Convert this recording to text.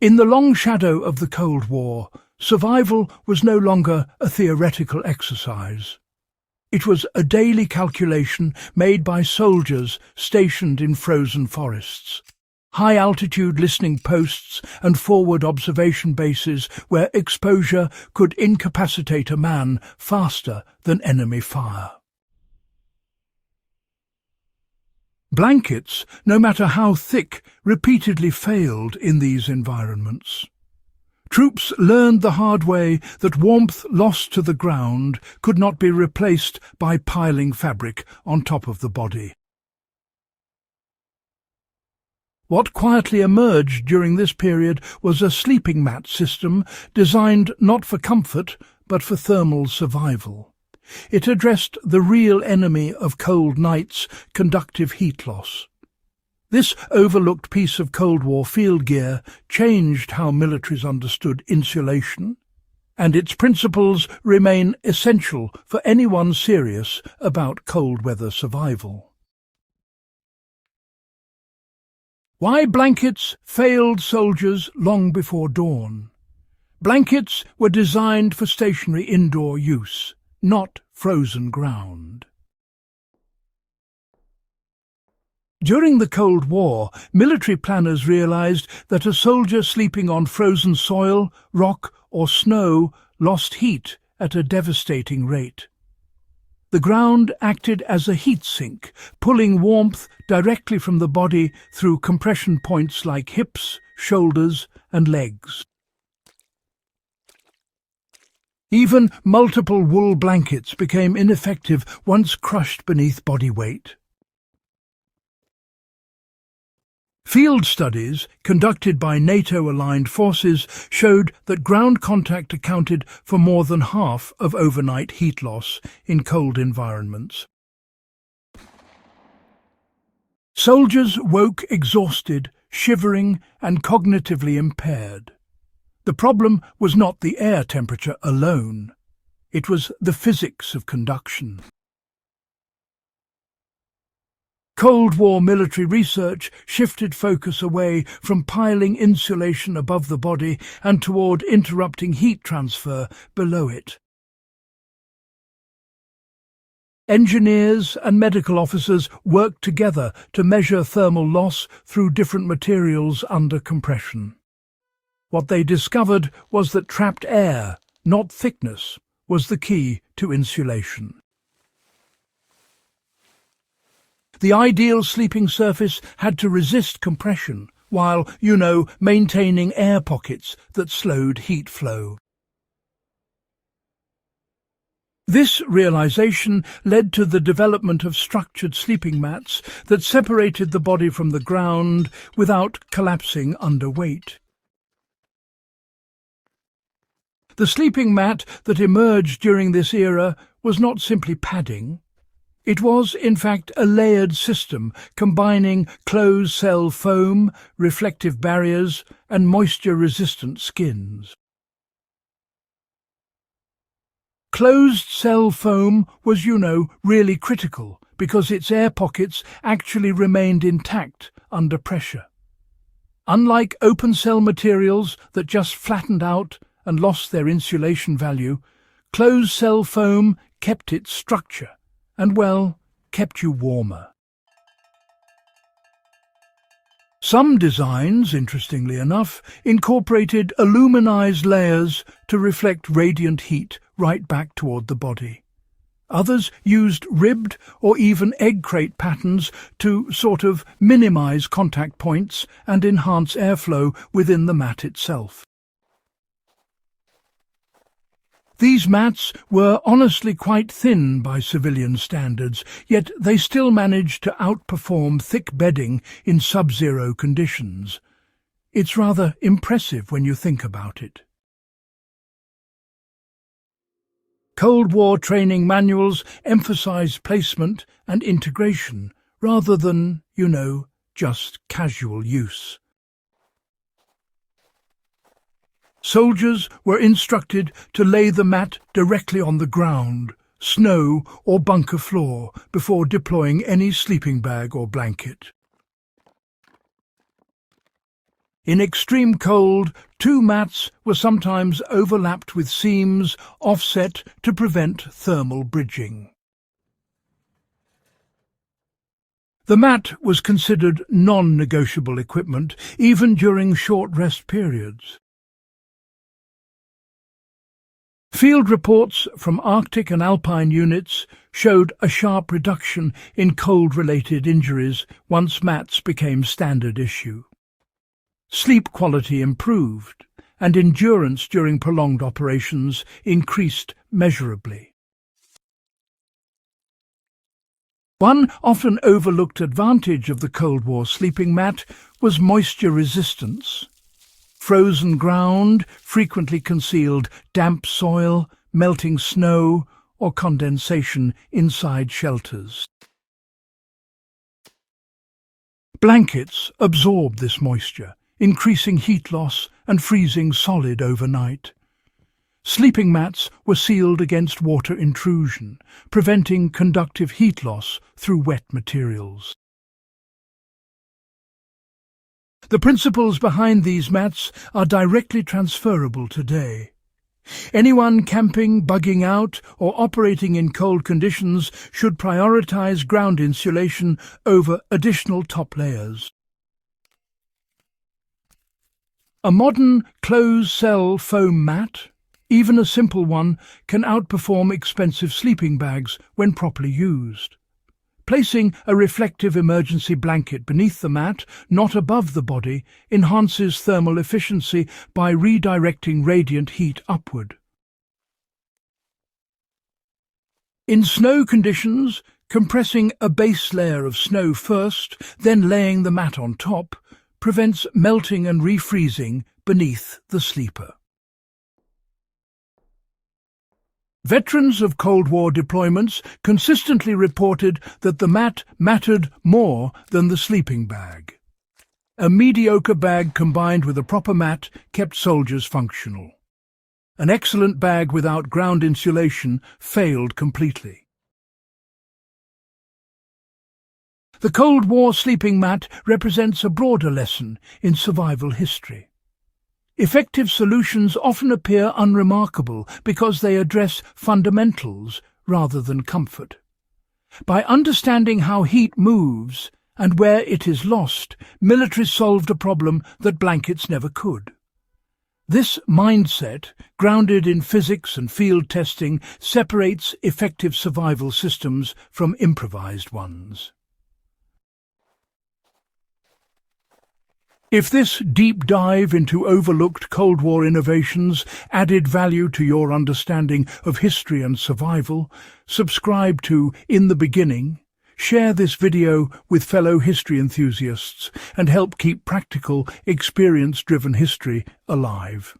In the long shadow of the Cold War, survival was no longer a theoretical exercise. It was a daily calculation made by soldiers stationed in frozen forests, high-altitude listening posts and forward observation bases where exposure could incapacitate a man faster than enemy fire. Blankets, no matter how thick, repeatedly failed in these environments. Troops learned the hard way that warmth lost to the ground could not be replaced by piling fabric on top of the body. What quietly emerged during this period was a sleeping mat system designed not for comfort but for thermal survival. It addressed the real enemy of cold nights, conductive heat loss. This overlooked piece of Cold War field gear changed how militaries understood insulation, and its principles remain essential for anyone serious about cold weather survival. Why blankets failed soldiers long before dawn? Blankets were designed for stationary indoor use, not frozen ground. During the Cold War, military planners realized that a soldier sleeping on frozen soil, rock or snow lost heat at a devastating rate. The ground acted as a heat sink, pulling warmth directly from the body through compression points like hips, shoulders and legs. Even multiple wool blankets became ineffective once crushed beneath body weight. Field studies conducted by NATO-aligned forces showed that ground contact accounted for more than half of overnight heat loss in cold environments. Soldiers woke exhausted, shivering and cognitively impaired. The problem was not the air temperature alone. It was the physics of conduction. Cold War military research shifted focus away from piling insulation above the body and toward interrupting heat transfer below it. Engineers and medical officers worked together to measure thermal loss through different materials under compression. What they discovered was that trapped air, not thickness, was the key to insulation. The ideal sleeping surface had to resist compression, while, maintaining air pockets that slowed heat flow. This realization led to the development of structured sleeping mats that separated the body from the ground without collapsing under weight. The sleeping mat that emerged during this era was not simply padding. It was, in fact, a layered system combining closed-cell foam, reflective barriers, and moisture-resistant skins. Closed-cell foam was, really critical because its air pockets actually remained intact under pressure. Unlike open-cell materials that just flattened out and lost their insulation value, closed-cell foam kept its structure and, kept you warmer. Some designs, interestingly enough, incorporated aluminized layers to reflect radiant heat right back toward the body. Others used ribbed or even egg crate patterns to sort of minimize contact points and enhance airflow within the mat itself. These mats were honestly quite thin by civilian standards, yet they still managed to outperform thick bedding in sub-zero conditions. It's rather impressive when you think about it. Cold War training manuals emphasized placement and integration rather than, just casual use. Soldiers were instructed to lay the mat directly on the ground, snow or bunker floor before deploying any sleeping bag or blanket. In extreme cold, two mats were sometimes overlapped with seams offset to prevent thermal bridging. The mat was considered non-negotiable equipment, even during short rest periods. Field reports from Arctic and Alpine units showed a sharp reduction in cold-related injuries once mats became standard issue. Sleep quality improved, and endurance during prolonged operations increased measurably. One often overlooked advantage of the Cold War sleeping mat was moisture resistance. Frozen ground frequently concealed damp soil, melting snow, or condensation inside shelters. Blankets absorbed this moisture, increasing heat loss and freezing solid overnight. Sleeping mats were sealed against water intrusion, preventing conductive heat loss through wet materials. The principles behind these mats are directly transferable today. Anyone camping, bugging out, or operating in cold conditions should prioritize ground insulation over additional top layers. A modern closed-cell foam mat, even a simple one, can outperform expensive sleeping bags when properly used. Placing a reflective emergency blanket beneath the mat, not above the body, enhances thermal efficiency by redirecting radiant heat upward. In snow conditions, compressing a base layer of snow first, then laying the mat on top, prevents melting and refreezing beneath the sleeper. Veterans of Cold War deployments consistently reported that the mat mattered more than the sleeping bag. A mediocre bag combined with a proper mat kept soldiers functional. An excellent bag without ground insulation failed completely. The Cold War sleeping mat represents a broader lesson in survival history. Effective solutions often appear unremarkable because they address fundamentals rather than comfort. By understanding how heat moves and where it is lost, militaries solved a problem that blankets never could. This mindset, grounded in physics and field testing, separates effective survival systems from improvised ones. If this deep dive into overlooked Cold War innovations added value to your understanding of history and survival, subscribe to In the Beginning, share this video with fellow history enthusiasts, and help keep practical, experience-driven history alive.